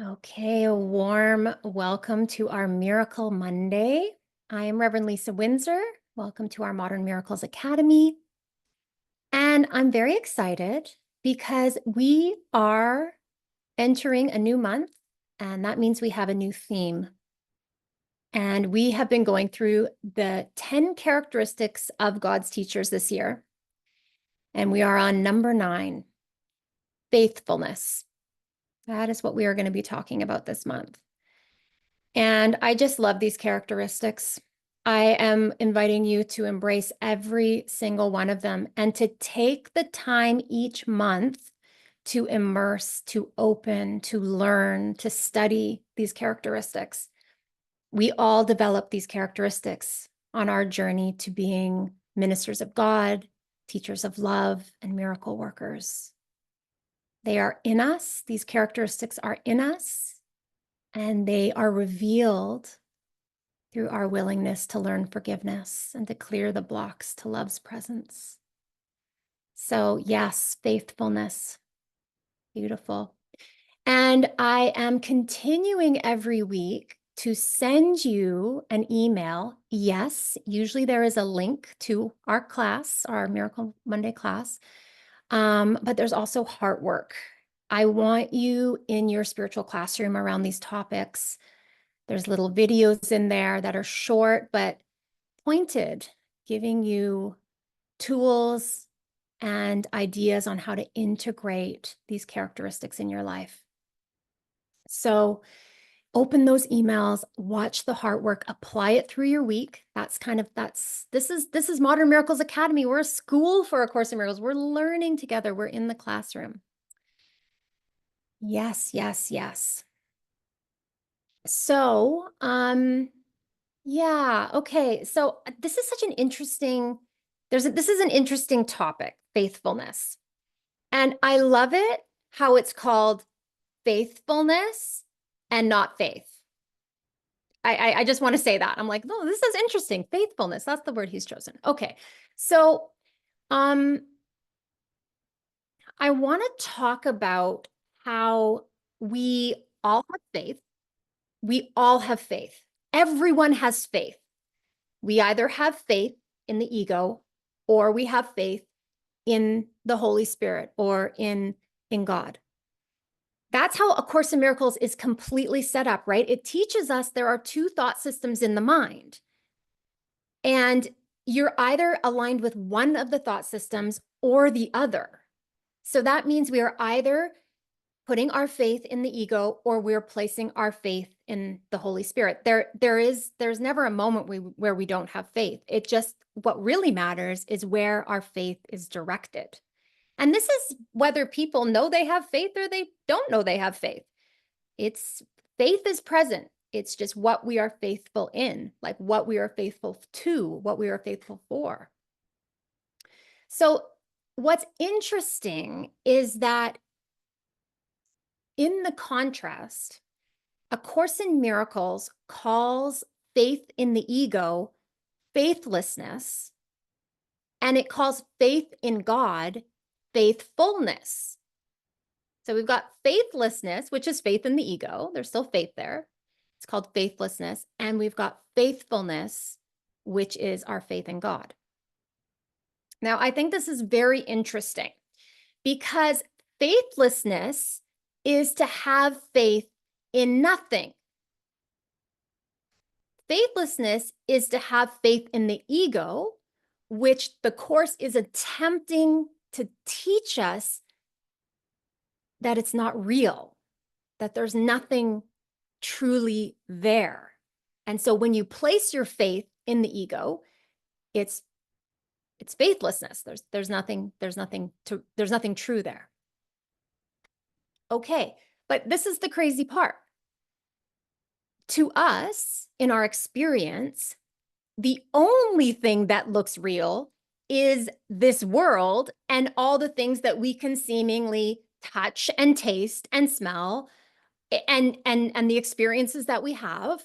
Okay, a warm welcome to our Miracle Monday. I am Reverend Lisa Windsor. Welcome to our Modern Miracles Academy. And I'm very excited because we are entering a new month, and that means we have a new theme. And we have been going through the 10 characteristics of God's teachers this year. And we are on number 9, faithfulness. That is what we are going to be talking about this month. And I just love these characteristics. I am inviting you to embrace every single one of them and to take the time each month to immerse, to open, to learn, to study these characteristics. We all develop these characteristics on our journey to being ministers of God, teachers of love, and miracle workers. They are in us. These characteristics are in us, and they are revealed through our willingness to learn forgiveness and to clear the blocks to love's presence. So yes, faithfulness, beautiful. And I am continuing every week to send you an email. Yes, usually there is a link to our class, our Miracle Monday class, but there's also heart work. I want you in your spiritual classroom around these topics. There's little videos in there that are short but pointed, giving you tools and ideas on how to integrate these characteristics in your life. So open those emails, watch the heart work, apply it through your week. This is Modern Miracles Academy. We're a school for A Course in Miracles. We're learning together. We're in the classroom. Yes, yes, yes. So, yeah, okay. So this is such an interesting, this is an interesting topic, faithfulness. And I love it how it's called faithfulness and not faith. I just want to say that. I'm like, no, this is interesting. Faithfulness, that's the word he's chosen. Okay. So I want to talk about how we all have faith. We all have faith. Everyone has faith. We either have faith in the ego or we have faith in the Holy Spirit or in God. That's how A Course in Miracles is completely set up, right? It teaches us there are two thought systems in the mind. And you're either aligned with one of the thought systems or the other. So that means we are either putting our faith in the ego or we're placing our faith in the Holy Spirit. There's never a moment where we don't have faith. It just, what really matters is where our faith is directed. And this is whether people know they have faith or they don't know they have faith. Faith is present. It's just what we are faithful in, like what we are faithful to, what we are faithful for. So what's interesting is that in the contrast, A Course in Miracles calls faith in the ego faithlessness, and it calls faith in God faithfulness. So we've got faithlessness, which is faith in the ego. There's still faith there. It's called faithlessness. And we've got faithfulness, which is our faith in God. Now, I think this is very interesting because faithlessness is to have faith in nothing. Faithlessness is to have faith in the ego, which the Course is attempting to teach us that it's not real, that there's nothing truly there. And so when you place your faith in the ego, it's faithlessness. There's nothing true there. Okay, but this is the crazy part. To us, in our experience, the only thing that looks real is this world and all the things that we can seemingly touch and taste and smell and the experiences that we have.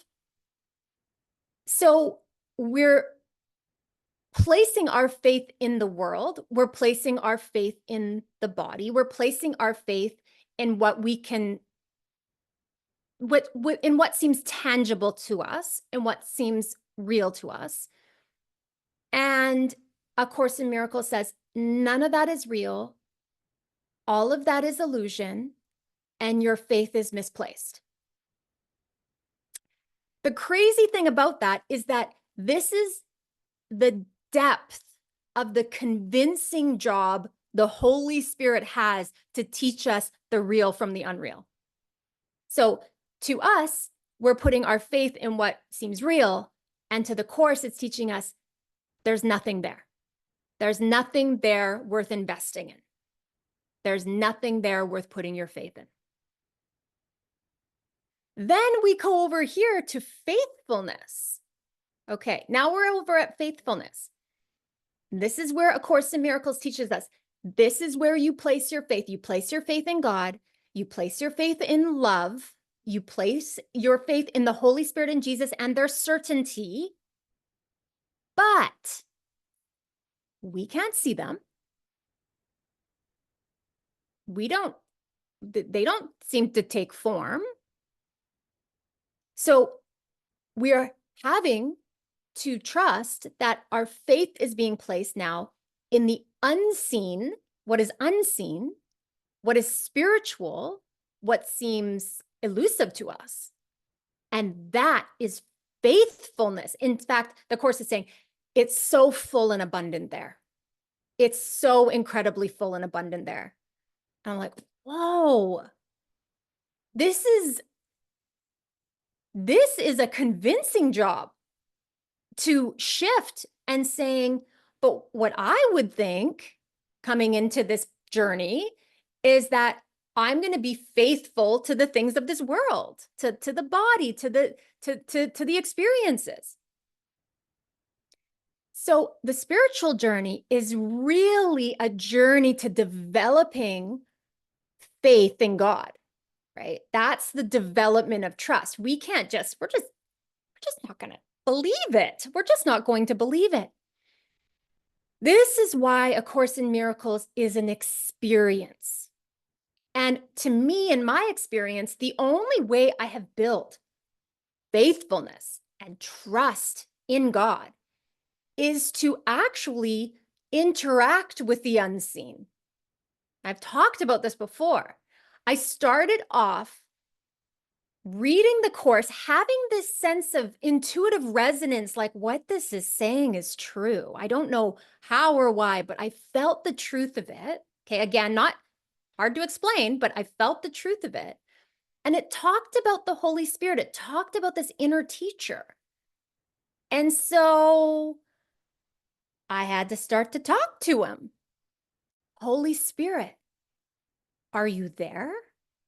So we're placing our faith in the world. We're placing our faith in the body. We're placing our faith in what we can in what seems tangible to us and what seems real to us. And A Course in Miracles says none of that is real. All of that is illusion, and your faith is misplaced. The crazy thing about that is that this is the depth of the convincing job the Holy Spirit has to teach us the real from the unreal. So to us, we're putting our faith in what seems real, and to the Course, it's teaching us there's nothing there. There's nothing there worth investing in. There's nothing there worth putting your faith in. Then we go over here to faithfulness. Okay, now we're over at faithfulness. This is where A Course in Miracles teaches us. This is where you place your faith. You place your faith in God. You place your faith in love. You place your faith in the Holy Spirit and Jesus and their certainty. But we can't see them. They don't seem to take form. So we are having to trust that our faith is being placed now in the unseen, what is unseen, what is spiritual, what seems elusive to us. And that is faithfulness. In fact, the Course is saying it's so full and abundant there. It's so incredibly full and abundant there. And I'm like, whoa, this is a convincing job to shift and saying, but what I would think coming into this journey is that I'm going to be faithful to the things of this world, to the body, to the experiences. So the spiritual journey is really a journey to developing faith in God, right? That's the development of trust. We're just not going to believe it. We're just not going to believe it. This is why A Course in Miracles is an experience. And to me, in my experience, the only way I have built faithfulness and trust in God is to actually interact with the unseen. I've talked about this before. I started off reading the Course, having this sense of intuitive resonance, like what this is saying is true. I don't know how or why, but I felt the truth of it. Okay, again, not hard to explain, but I felt the truth of it. And it talked about the Holy Spirit. It talked about this inner teacher. And so I had to start to talk to him. Holy Spirit, are you there?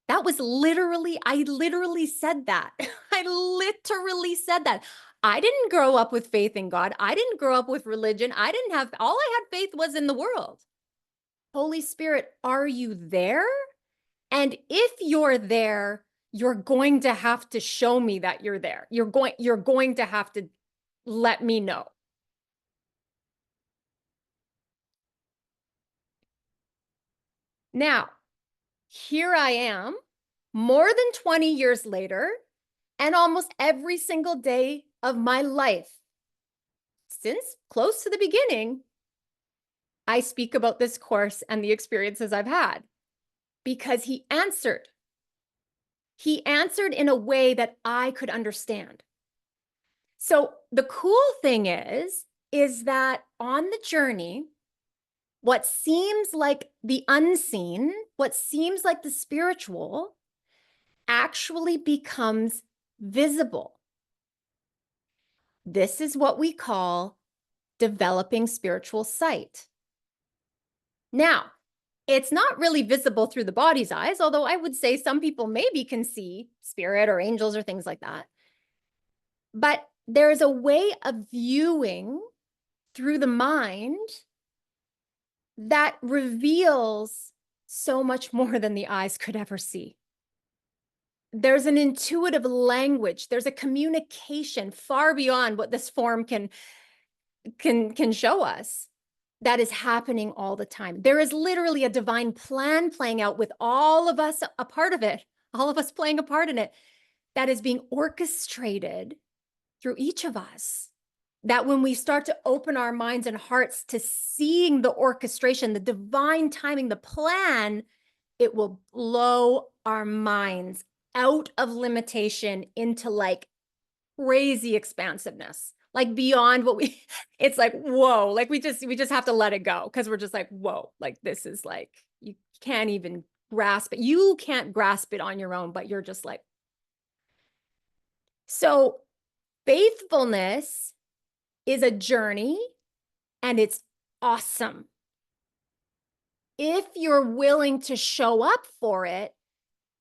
That was I literally said that. I literally said that. I didn't grow up with faith in God. I didn't grow up with religion. All I had faith was in the world. Holy Spirit, are you there? And if you're there, you're going to have to show me that you're there. You're going to have to let me know. Now, here I am, more than 20 years later, and almost every single day of my life, since close to the beginning, I speak about this Course and the experiences I've had because he answered. He answered in a way that I could understand. So the cool thing is that on the journey, what seems like the unseen, what seems like the spiritual, actually becomes visible. This is what we call developing spiritual sight. Now, it's not really visible through the body's eyes, although I would say some people maybe can see spirit or angels or things like that. But there's a way of viewing through the mind that reveals so much more than the eyes could ever see. There's an intuitive language. There's a communication far beyond what this form can show us that is happening all the time. There is literally a divine plan playing out with all of us a part of it, all of us playing a part in it. that is being orchestrated through each of us. That when we start to open our minds and hearts to seeing the orchestration, the divine timing, the plan, it will blow our minds out of limitation into like crazy expansiveness, like beyond what we, it's like, whoa, like we just have to let it go because we're just like, whoa, like this is like, you can't even grasp it. You can't grasp it on your own, but you're just like, so faithfulness is a journey and it's awesome. If you're willing to show up for it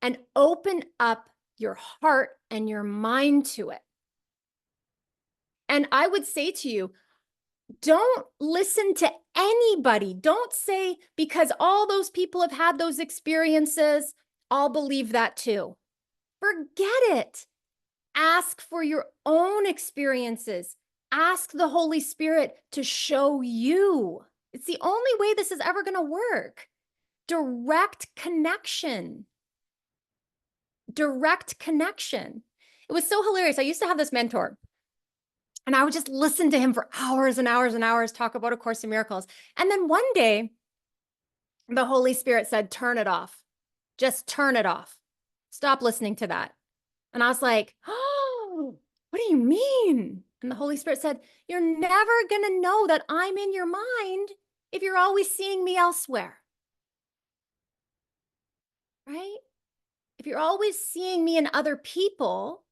and open up your heart and your mind to it. And I would say to you, don't listen to anybody. Don't say, because all those people have had those experiences, I'll believe that too. Forget it. Ask for your own experiences. Ask the Holy Spirit to show you. It's the only way this is ever going to work. Direct connection. Direct connection. It was so hilarious. I used to have this mentor, and I would just listen to him for hours and hours and hours, talk about A Course in Miracles. And then one day, the Holy Spirit said, turn it off. Just turn it off. Stop listening to that. And I was like, oh, what do you mean? And the Holy Spirit said, you're never going to know that I'm in your mind if you're always seeing me elsewhere. Right? If you're always seeing me in other people,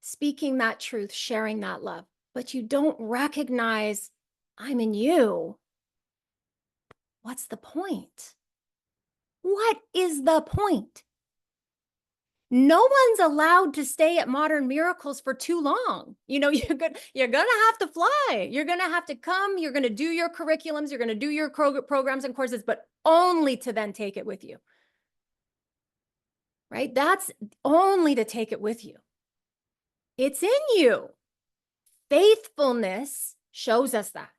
speaking that truth, sharing that love, but you don't recognize I'm in you, what's the point? What is the point? No one's allowed to stay at Modern Miracles for too long. You know, you're gonna have to fly. You're gonna have to come. You're gonna do your curriculums. You're gonna do your programs and courses, but only to then take it with you. Right? That's only to take it with you. It's in you. Faithfulness shows us that.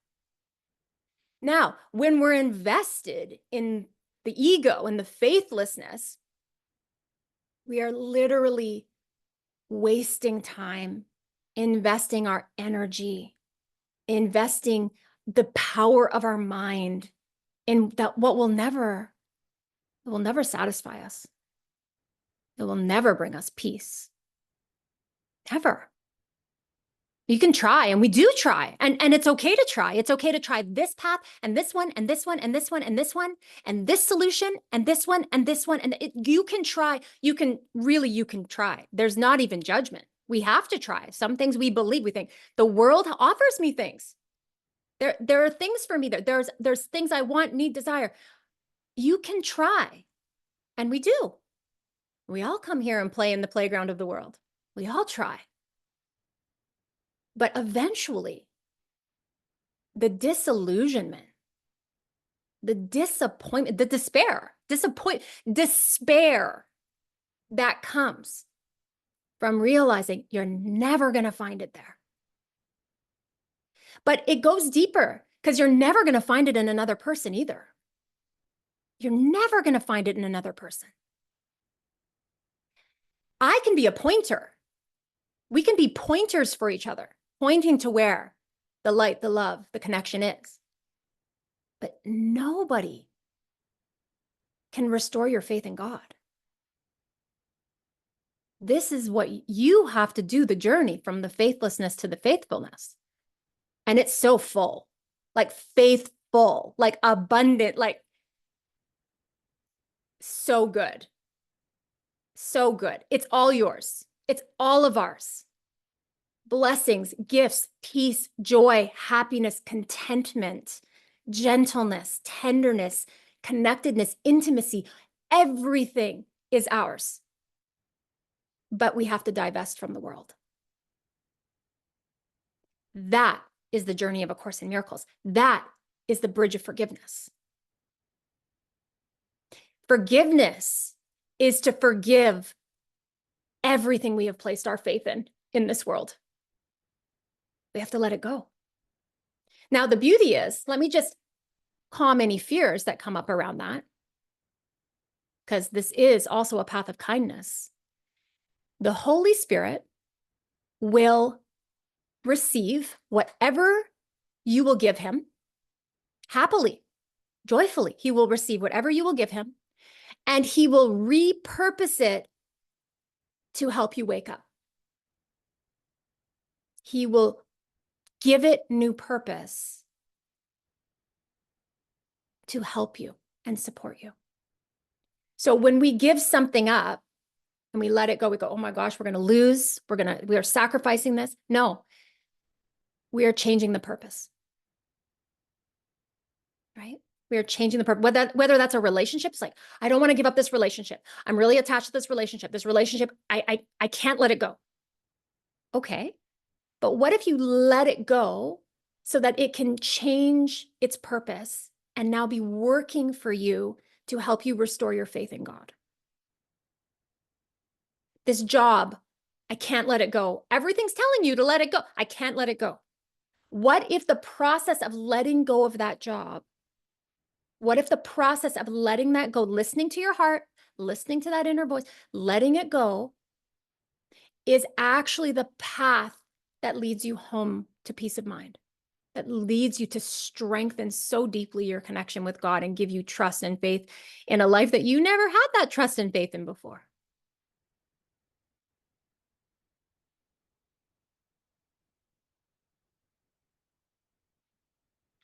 Now, when we're invested in the ego and the faithlessness, we are literally wasting time, investing our energy, investing the power of our mind in that what will never satisfy us. It will never bring us peace. Never. You can try, and we do try, and it's okay to try. It's okay to try this path and this one and this one and this one and this one and this solution and this one and this one. And you can try. You can try. There's not even judgment. We have to try. Some things we believe, we think the world offers me things. There are things for me. There's things I want, need, desire. You can try, and we do. We all come here and play in the playground of the world. We all try. But eventually, the disillusionment, the disappointment, the despair that comes from realizing you're never going to find it there. But it goes deeper because you're never going to find it in another person either. You're never going to find it in another person. I can be a pointer. We can be pointers for each other, pointing to where the light, the love, the connection is. But nobody can restore your faith in God. This is what you have to do, the journey from the faithlessness to the faithfulness. And it's so full, like faithful, like abundant, like so good. So good. It's all yours. It's all of ours. Blessings, gifts, peace, joy, happiness, contentment, gentleness, tenderness, connectedness, intimacy, everything is ours. But we have to divest from the world. That is the journey of A Course in Miracles. That is the bridge of forgiveness. Forgiveness is to forgive everything we have placed our faith in this world. We have to let it go. Now, the beauty is, let me just calm any fears that come up around that, because this is also a path of kindness. The Holy Spirit will receive whatever you will give him happily, joyfully. He will receive whatever you will give him, and he will repurpose it to help you wake up. He will give it new purpose to help you and support you. So when we give something up and we let it go, we go, oh my gosh, we're going to lose. We are sacrificing this. No, we are changing the purpose, right? We are changing the purpose. Whether that's a relationship, it's like, I don't want to give up this relationship. I'm really attached to this relationship. This relationship, I can't let it go. Okay. But what if you let it go so that it can change its purpose and now be working for you to help you restore your faith in God? This job, I can't let it go. Everything's telling you to let it go. I can't let it go. What if the process of letting go of that job, what if the process of letting that go, listening to your heart, listening to that inner voice, letting it go, is actually the path that leads you home to peace of mind, that leads you to strengthen so deeply your connection with God and give you trust and faith in a life that you never had that trust and faith in before?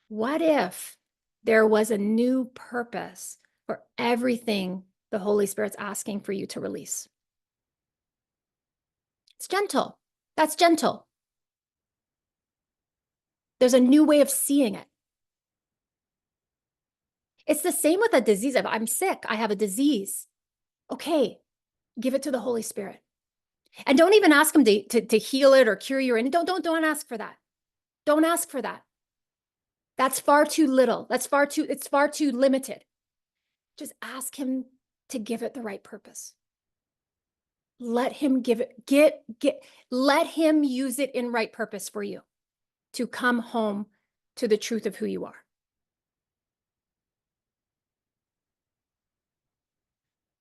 What if there was a new purpose for everything the Holy Spirit's asking for you to release? It's gentle. That's gentle. There's a new way of seeing it. It's the same with a disease. If I'm sick, I have a disease. Okay, give it to the Holy Spirit. And don't even ask him to heal it or cure you. And don't ask for that. Don't ask for that. That's far too little. It's far too limited. Just ask him to give it the right purpose. Let him give it, let him use it in right purpose for you to come home to the truth of who you are.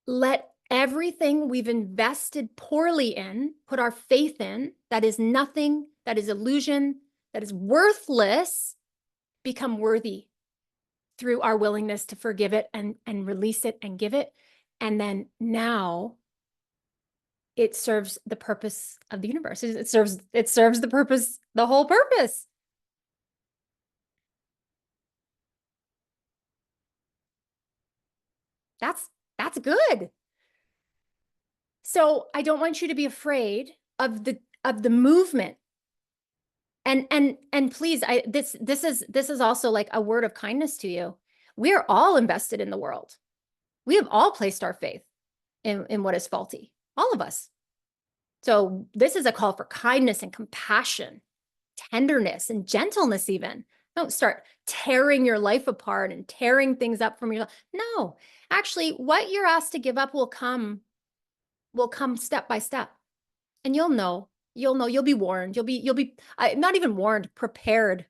Let everything we've invested poorly in, put our faith in, that is nothing, that is illusion, that is worthless, become worthy through our willingness to forgive it and release it and give it. And then now it serves the purpose of the universe. It serves the purpose, the whole purpose. That's good. So I don't want you to be afraid of the movement. And please, this is also like a word of kindness to you. We're all invested in the world. We have all placed our faith in what is faulty, all of us. So this is a call for kindness and compassion, tenderness and gentleness even. Don't start tearing your life apart and tearing things up from your life. No, actually, what you're asked to give up will come step by step. And you'll be warned. You'll be not even warned, prepared.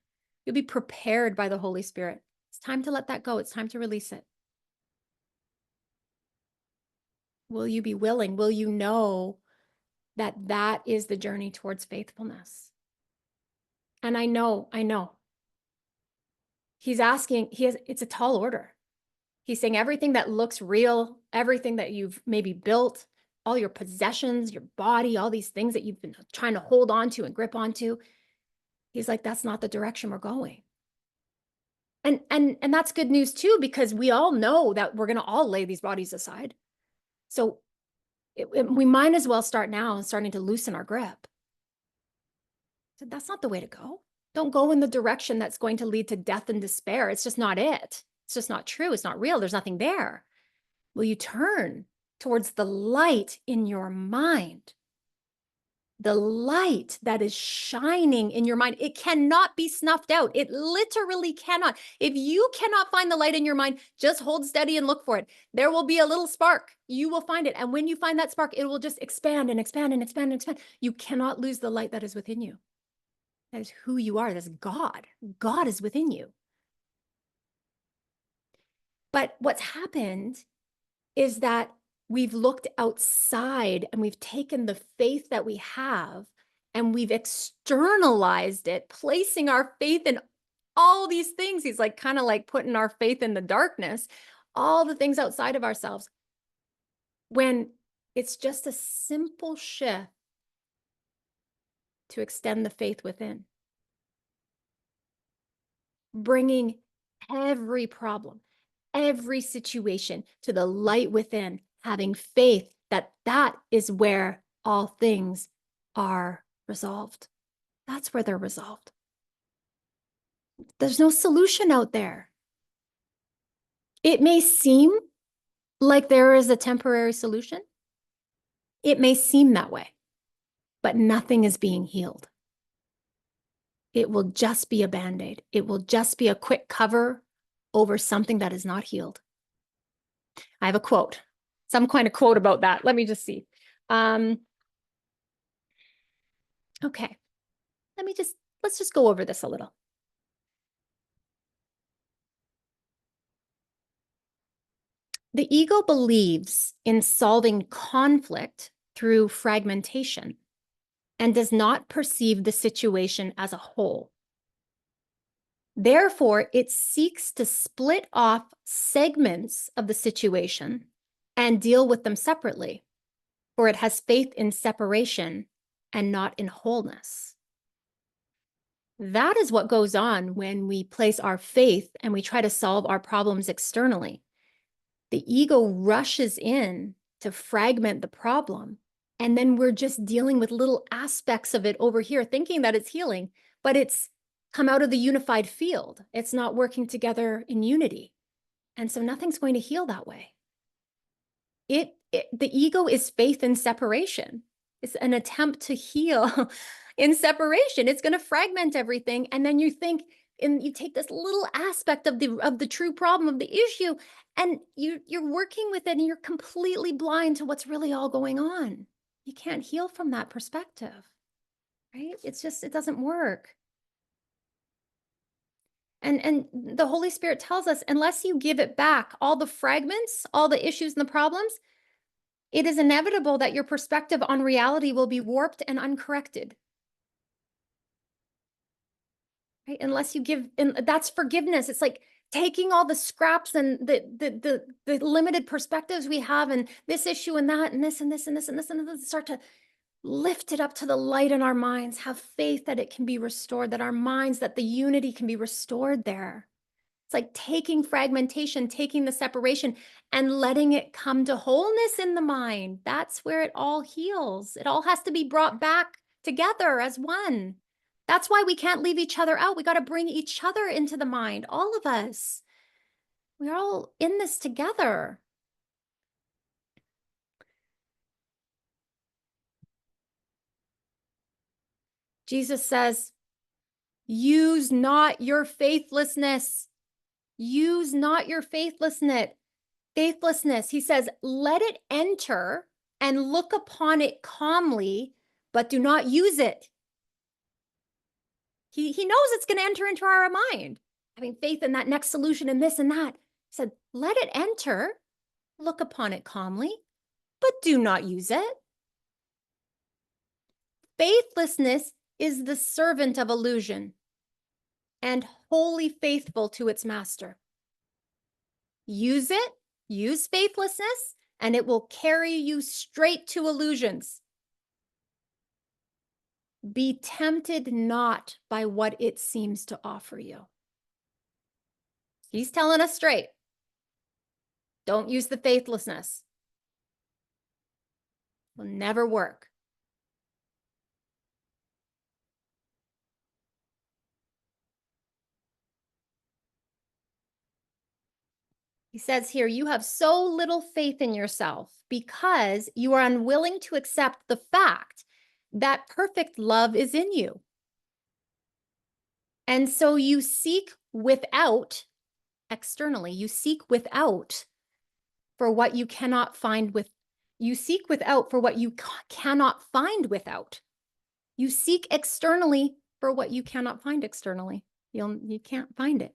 You'll be prepared by the Holy Spirit. It's time to let that go. It's time to release it. Will you be willing? Will you know that that is the journey towards faithfulness? And I know. He's asking, it's a tall order. He's saying everything that looks real, everything that you've maybe built, all your possessions, your body, all these things that you've been trying to hold on to and grip onto. He's like, that's not the direction we're going. And that's good news too, because we all know that we're going to all lay these bodies aside. So we might as well start now and starting to loosen our grip. So that's not the way to go. Don't go in the direction that's going to lead to death and despair. It's just not it. It's just not true. It's not real. There's nothing there. Will you turn towards the light in your mind? The light that is shining in your mind. It cannot be snuffed out. It literally cannot. If you cannot find the light in your mind, just hold steady and look for it. There will be a little spark. You will find it. And when you find that spark, it will just expand and expand and expand and expand. You cannot lose the light that is within you. That is who you are. That's God. God is within you. But what's happened is that we've looked outside and we've taken the faith that we have and we've externalized it, placing our faith in all these things. He's like kind of like putting our faith in the darkness, all the things outside of ourselves, when it's just a simple shift to extend the faith within, bringing every problem, every situation to the light within, having faith that that is where all things are resolved. That's where they're resolved. There's no solution out there. It may seem like there is a temporary solution. It may seem that way, but nothing is being healed. It will just be a Band-Aid. It will just be a quick cover over something that is not healed. I have a quote, some kind of quote about that. Let me just see. Okay, let's just go over this a little. The ego believes in solving conflict through fragmentation and does not perceive the situation as a whole. Therefore, it seeks to split off segments of the situation and deal with them separately, for it has faith in separation and not in wholeness. That is what goes on when we place our faith and we try to solve our problems externally. The ego rushes in to fragment the problem, and then we're just dealing with little aspects of it over here, thinking that it's healing, but it's come out of the unified field. It's not working together in unity. And so nothing's going to heal that way. The ego is faith in separation. It's an attempt to heal in separation. It's going to fragment everything. And then you think, and you take this little aspect of the true problem, of the issue, and you're working with it and you're completely blind to what's really all going on. You can't heal from that perspective, right? It's just, it doesn't work. And the Holy Spirit tells us, unless you give it back, all the fragments, all the issues and the problems, it is inevitable that your perspective on reality will be warped and uncorrected. Right? Unless you give, and that's forgiveness. It's like taking all the scraps and the limited perspectives we have, and this issue and that, and this and this and this and this, and this, start to lift it up to the light in our minds, have faith that it can be restored, that our minds, that the unity can be restored there. It's like taking fragmentation, taking the separation and letting it come to wholeness in the mind. That's where it all heals. It all has to be brought back together as one. That's why we can't leave each other out. We got to bring each other into the mind, all of us. We're all in this together. Jesus says, use not your faithlessness. Use not your faithlessness. Faithlessness. He says, let it enter and look upon it calmly, but do not use it. He knows it's going to enter into our mind. Having faith in that next solution and this and that. He said, let it enter, look upon it calmly, but do not use it. Faithlessness is the servant of illusion and wholly faithful to its master. Use it, use faithlessness, and it will carry you straight to illusions. Be tempted not by what it seems to offer you. He's telling us straight. Don't use the faithlessness. It will never work. He says here, you have so little faith in yourself because you are unwilling to accept the fact that perfect love is in you. And so you seek without, externally, you seek without for what you cannot find with, you seek without for what you cannot find without. You seek externally for what you cannot find externally. You can't find it.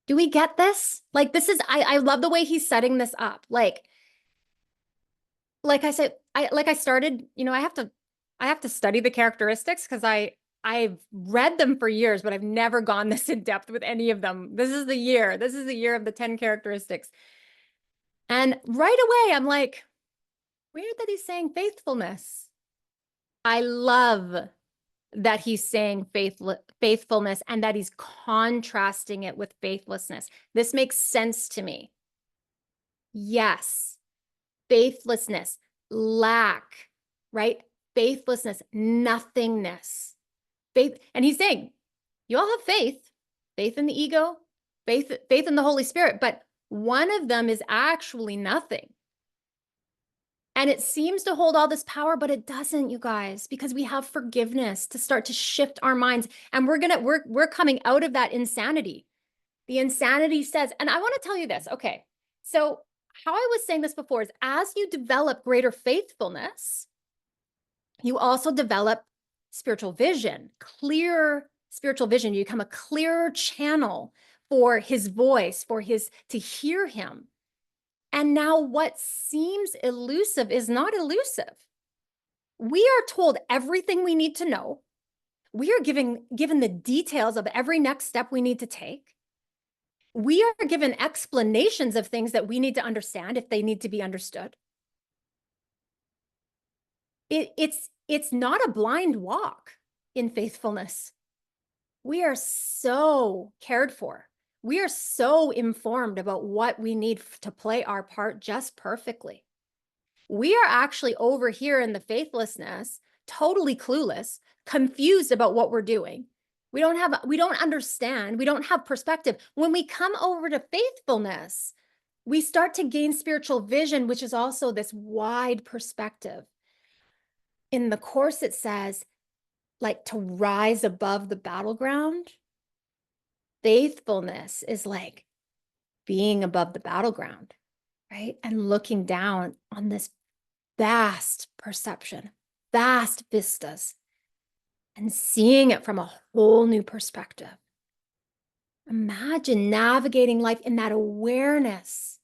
Do we get this? Like, this is, I love the way he's setting this up. Like I said, I started, I have to study the characteristics because I've read them for years, but I've never gone this in depth with any of them. This is the year. This is the year of the 10 characteristics. And right away, I'm like, weird that he's saying faithfulness. I love that he's saying faithfulness and that he's contrasting it with faithlessness. This makes sense to me. Yes, faithlessness, lack, right? Faithlessness, nothingness. Faith, and he's saying, you all have faith, faith in the ego, faith in the Holy Spirit, but one of them is actually nothing. And it seems to hold all this power, but it doesn't, you guys, because we have forgiveness to start to shift our minds. And we're coming out of that insanity. The insanity says, and I want to tell you this. Okay. So how I was saying this before is as you develop greater faithfulness, you also develop spiritual vision, clear spiritual vision. You become a clearer channel for his voice, to hear him. And now what seems elusive is not elusive. We are told everything we need to know. We are given the details of every next step we need to take. We are given explanations of things that we need to understand if they need to be understood. It's not a blind walk in faithfulness. We are so cared for. We are so informed about what we need to play our part just perfectly. We are actually over here in the faithlessness, totally clueless, confused about what we're doing. We don't understand. We don't have perspective. When we come over to faithfulness, we start to gain spiritual vision, which is also this wide perspective. In the Course, it says, like, to rise above the battleground. Faithfulness is like being above the battleground, right? And looking down on this vast perception, vast vistas, and seeing it from a whole new perspective. Imagine navigating life in that awareness,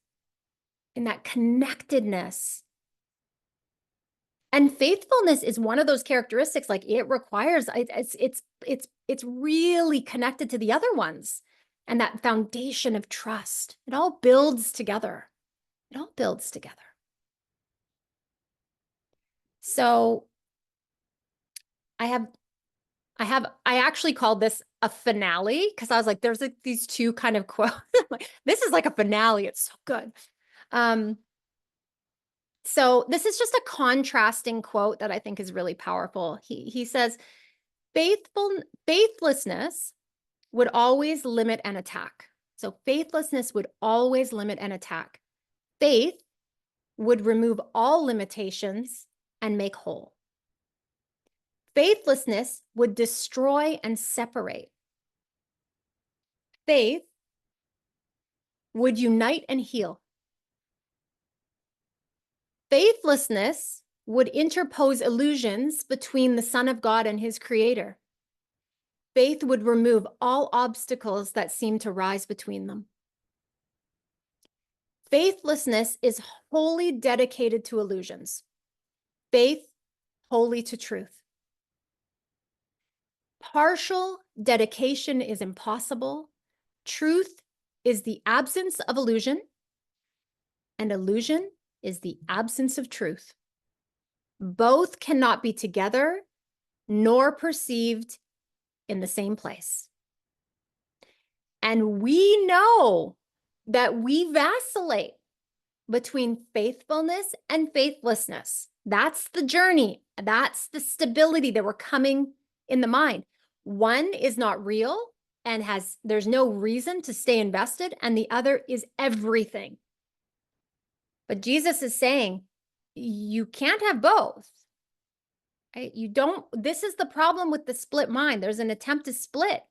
in that connectedness. And faithfulness is one of those characteristics, like it requires, it's really connected to the other ones. And that foundation of trust, it all builds together. It all builds together. So I actually called this a finale because I was like, there's like these two kind of quotes. Like, this is like a finale. It's so good. So this is just a contrasting quote that I think is really powerful. He says, faithlessness would always limit an attack. So faithlessness would always limit an attack. Faith would remove all limitations and make whole. Faithlessness would destroy and separate. Faith would unite and heal. Faithlessness would interpose illusions between the Son of God and his Creator. Faith would remove all obstacles that seem to rise between them. Faithlessness is wholly dedicated to illusions. Faith, wholly to truth. Partial dedication is impossible. Truth is the absence of illusion, and illusion is the absence of truth. Both cannot be together nor perceived in the same place. And we know that we vacillate between faithfulness and faithlessness. That's the journey. That's the stability that we're coming in the mind. One is not real and there's no reason to stay invested, and the other is everything. But Jesus is saying, you can't have both. Right? This is the problem with the split mind. There's an attempt to split.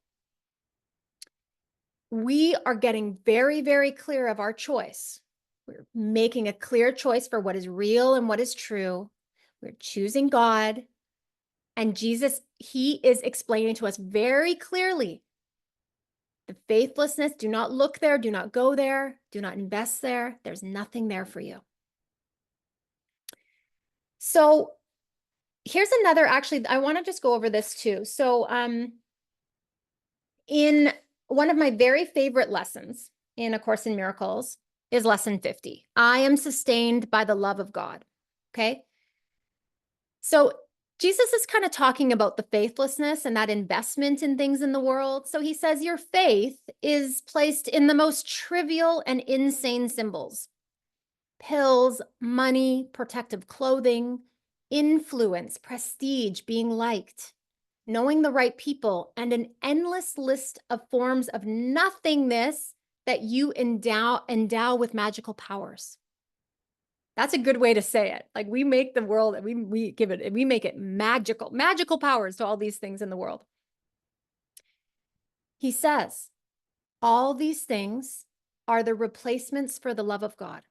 We are getting very, very clear of our choice. We're making a clear choice for what is real and what is true. We're choosing God. And Jesus, he is explaining to us very clearly The faithlessness, do not look there, do not go there, do not invest there. There's nothing there for you. So here's another, actually, I want to just go over this too. So in one of my very favorite lessons in A Course in Miracles is lesson 50. I am sustained by the love of God. Okay. So Jesus is kind of talking about the faithlessness and that investment in things in the world. So he says your faith is placed in the most trivial and insane symbols: pills, money, protective clothing, influence, prestige, being liked, knowing the right people, and an endless list of forms of nothingness that you endow with magical powers. That's a good way to say it. Like, we make the world, we make it magical powers to all these things in the world. He says, all these things are the replacements for the love of God.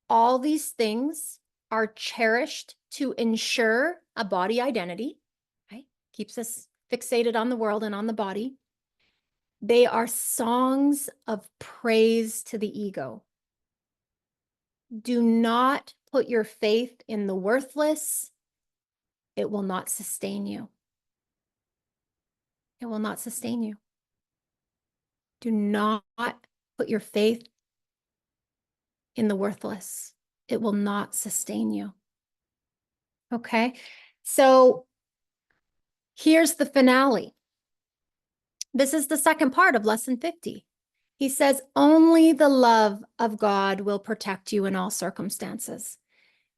All these things are cherished to ensure a body identity, right? Keeps us fixated on the world and on the body. They are songs of praise to the ego. Do not put your faith in the worthless. It will not sustain you. It will not sustain you. Do not put your faith in the worthless. It will not sustain you. Okay, so here's the finale. This is the second part of lesson 50. He says, only the love of God will protect you in all circumstances.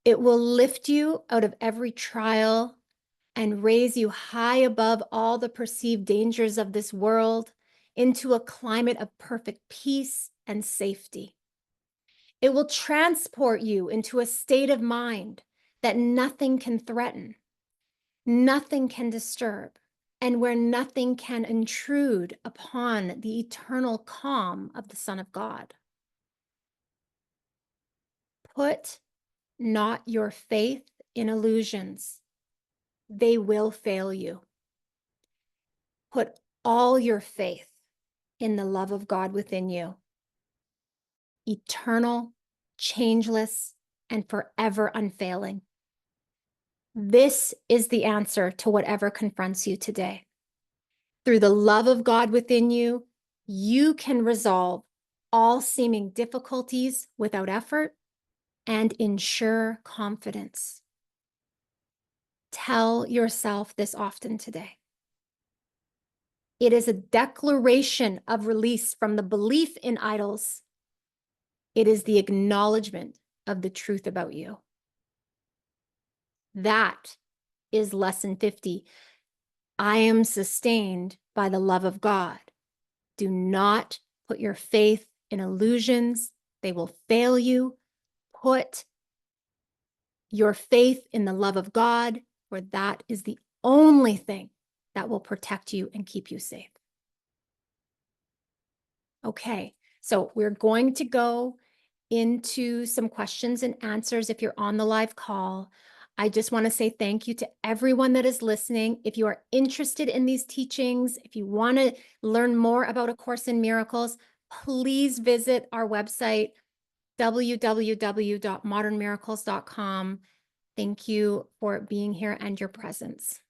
It will lift you out of every trial and raise you high above all the perceived dangers of this world into a climate of perfect peace and safety. It will transport you into a state of mind that nothing can threaten, nothing can disturb, and where nothing can intrude upon the eternal calm of the Son of God. Put not your faith in illusions. They will fail you. Put all your faith in the love of God within you, eternal, changeless, and forever unfailing. This is the answer to whatever confronts you today. Through the love of God within you, you can resolve all seeming difficulties without effort and ensure confidence. Tell yourself this often today. It is a declaration of release from the belief in idols. It is the acknowledgement of the truth about you. That is lesson 50. I am sustained by the love of God. Do not put your faith in illusions. They will fail you. Put your faith in the love of God, for that is the only thing that will protect you and keep you safe. Okay, so we're going to go into some questions and answers if you're on the live call. I just want to say thank you to everyone that is listening. If you are interested in these teachings, if you want to learn more about A Course in Miracles, please visit our website, www.modernmiracles.com. Thank you for being here and your presence.